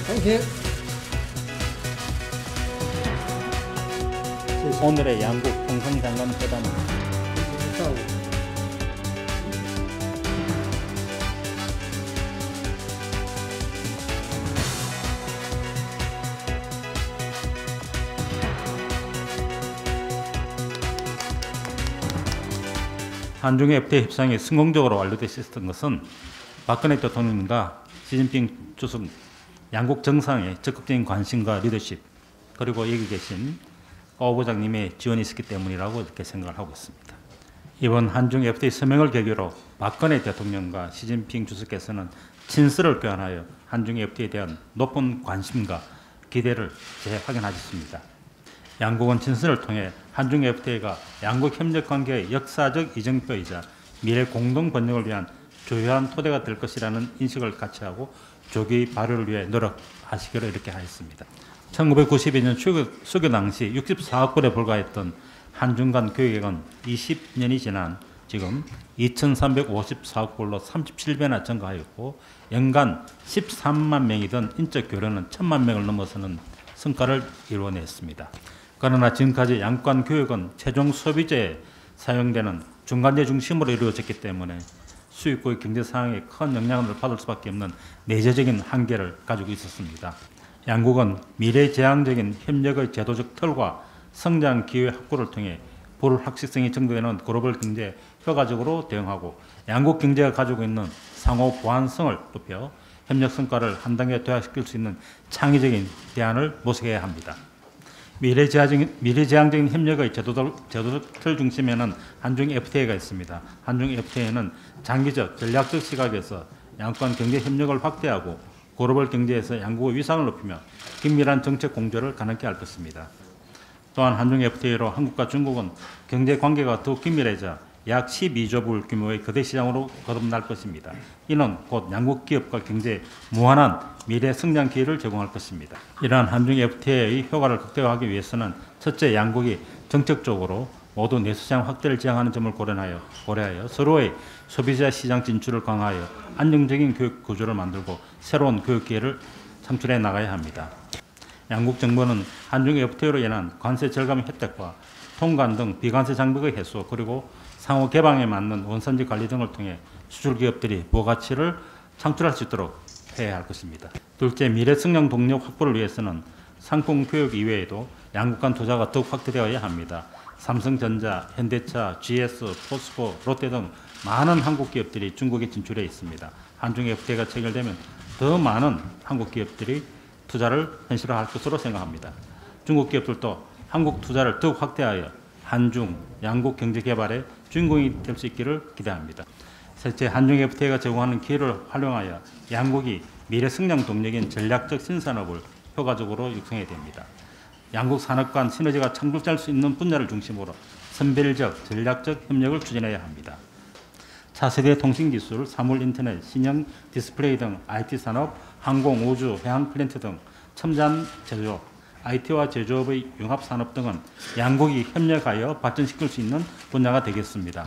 당신 오늘의 양국 평성장관 회담은 싸우고 한중의 FTA 협상이 성공적으로 완료됐었던 것은 박근혜 대통령과 시진핑 주석 양국 정상의 적극적인 관심과 리더십 그리고 여기 계신 오 부장님의 지원이 있었기 때문이라고 이렇게 생각을 하고 있습니다. 이번 한중 FTA 서명을 계기로 박근혜 대통령과 시진핑 주석께서는 친서를 교환하여 한중 FTA에 대한 높은 관심과 기대를 재확인하셨습니다. 양국은 친서를 통해 한중 FTA가 양국 협력 관계의 역사적 이정표이자 미래 공동 번영을 위한 주요한 토대가 될 것이라는 인식을 같이 하고 조기 발효를 위해 노력하시기로 이렇게 하였습니다. 1992년 수교 당시 64억 불에 불과했던 한중 간 교역액은 20년이 지난 지금 2,354억 불로 37배나 증가하였고 연간 13만 명이던 인적 교류는 1,000만 명을 넘어서는 성과를 이루어냈습니다. 그러나 지금까지 양국 간 교역은 최종 소비재에 사용되는 중간재 중심으로 이루어졌기 때문에 수입국의 경제 상황에 큰 영향을 받을 수밖에 없는 내재적인 한계를 가지고 있었습니다. 양국은 미래지향적인 협력의 제도적 틀과 성장 기회 확보를 통해 불확실성이 증대되는 글로벌 경제에 효과적으로 대응하고 양국 경제가 가지고 있는 상호 보완성을 높여 협력 성과를 한 단계 도약시킬 수 있는 창의적인 대안을 모색해야 합니다. 미래지향적인 협력의 제도적 틀 중심에는 한중 FTA가 있습니다. 한중 FTA는 장기적 전략적 시각에서 양국 간 경제 협력을 확대하고 글로벌 경제에서 양국의 위상을 높이며 긴밀한 정책 공조를 가능케 할 것입니다. 또한 한중 FTA로 한국과 중국은 경제 관계가 더욱 긴밀해져 약 12조 불 규모의 거대 시장으로 거듭날 것입니다. 이는 곧 양국 기업과 경제에 무한한 미래 성장 기회를 제공할 것입니다. 이러한 한중 FTA의 효과를 극대화하기 위해서는 첫째, 양국이 정책적으로 모두 내수시장 확대를 지향하는 점을 고려하여 서로의 소비자 시장 진출을 강화하여 안정적인 교육 구조를 만들고 새로운 교육 기회를 창출해 나가야 합니다. 양국 정부는 한중 FTA로 인한 관세 절감 혜택과 통관 등 비관세 장벽의 해소 그리고 상호 개방에 맞는 원산지 관리 등을 통해 수출 기업들이 부가가치를 창출할 수 있도록 해야 할 것입니다. 둘째, 미래 성장 동력 확보를 위해서는 상품 교육 이외에도 양국 간 투자가 더욱 확대되어야 합니다. 삼성전자, 현대차, GS, 포스코, 롯데 등 많은 한국 기업들이 중국에 진출해 있습니다. 한중 FTA가 체결되면 더 많은 한국 기업들이 투자를 현실화할 것으로 생각합니다. 중국 기업들도 한국 투자를 더욱 확대하여 한중, 양국 경제 개발의 주인공이 될 수 있기를 기대합니다. 셋째, 한중 FTA가 제공하는 기회를 활용하여 양국이 미래 성장 동력인 전략적 신산업을 효과적으로 육성해야 됩니다. 양국 산업 간 시너지가 창출될 수 있는 분야를 중심으로 선별적, 전략적 협력을 추진해야 합니다. 차세대 통신기술, 사물 인터넷, 신형 디스플레이 등 IT 산업, 항공, 우주, 해양 플랜트 등 첨단 제조업, IT와 제조업의 융합산업 등은 양국이 협력하여 발전시킬 수 있는 분야가 되겠습니다.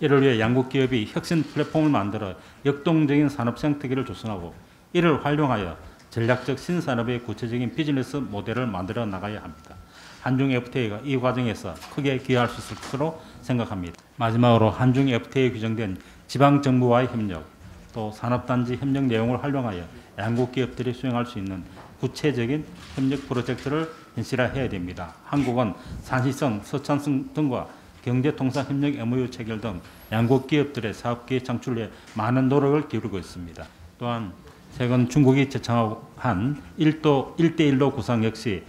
이를 위해 양국 기업이 혁신 플랫폼을 만들어 역동적인 산업 생태계를 조성하고 이를 활용하여 전략적 신산업의 구체적인 비즈니스 모델을 만들어 나가야 합니다. 한중 FTA가 이 과정에서 크게 기여할 수 있을 것으로 생각합니다. 마지막으로 한중 FTA에 규정된 지방정부와의 협력, 또 산업단지 협력 내용을 활용하여 양국 기업들이 수행할 수 있는 구체적인 협력 프로젝트를 현실화해야 됩니다. 한국은 산시성, 서창성 등과 경제통상협력 MOU 체결 등 양국 기업들의 사업기회 창출을 위해 많은 노력을 기울이고 있습니다. 또한 최근 중국이 제청한 1대1로 구상 역시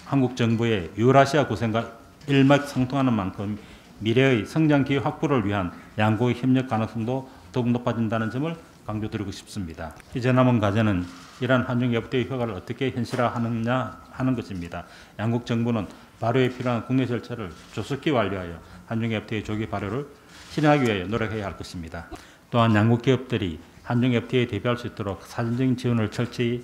한국 정부의 유라시아 구상과 일맥상통하는 만큼 미래의 성장 기회 확보를 위한 양국의 협력 가능성도 더욱 높아진다는 점을 강조드리고 싶습니다. 이제 남은 과제는 이러한 한중 FTA 효과를 어떻게 현실화하느냐 하는 것입니다. 양국 정부는 발효에 필요한 국내 절차를 조속히 완료하여 한중 FTA 조기 발효를 실행하기 위해 노력해야 할 것입니다. 또한 양국 기업들이 한중 FTA에 대비할 수 있도록 사전적인 지원을 철저히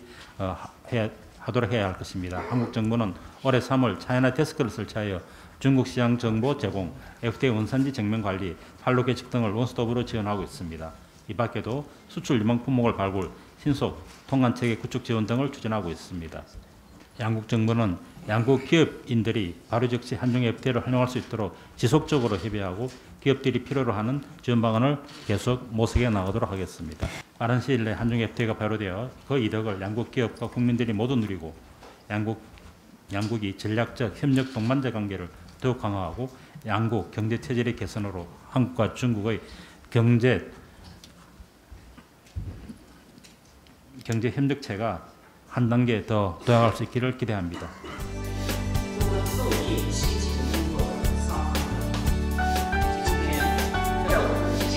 하도록 해야 할 것입니다. 한국 정부는 올해 3월 차이나 데스크를 설치하여 중국 시장 정보 제공, FTA 원산지 증명 관리, 판로 개측 등을 원스톱으로 지원하고 있습니다. 이 밖에도 수출 유망 품목을 발굴, 신속 통관체계 구축 지원 등을 추진하고 있습니다. 양국 정부는 양국 기업인들이 바로 즉시 한중 FTA를 활용할 수 있도록 지속적으로 협의하고 기업들이 필요로 하는 지원 방안을 계속 모색해 나가도록 하겠습니다. 빠른 시일 내 한중 FTA가 발효되어 그 이득을 양국 기업과 국민들이 모두 누리고 양국이 전략적 협력 동반자 관계를 더욱 강화하고 양국 경제 체질의 개선으로 한국과 중국의 경제 협력체가 한 단계 더 도약할 수 있기를 기대합니다. 奏议新进工作的扫码，今天在我们提前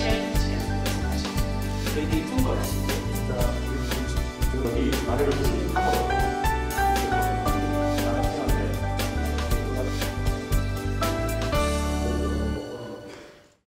可以对中国的企业的，可以把这个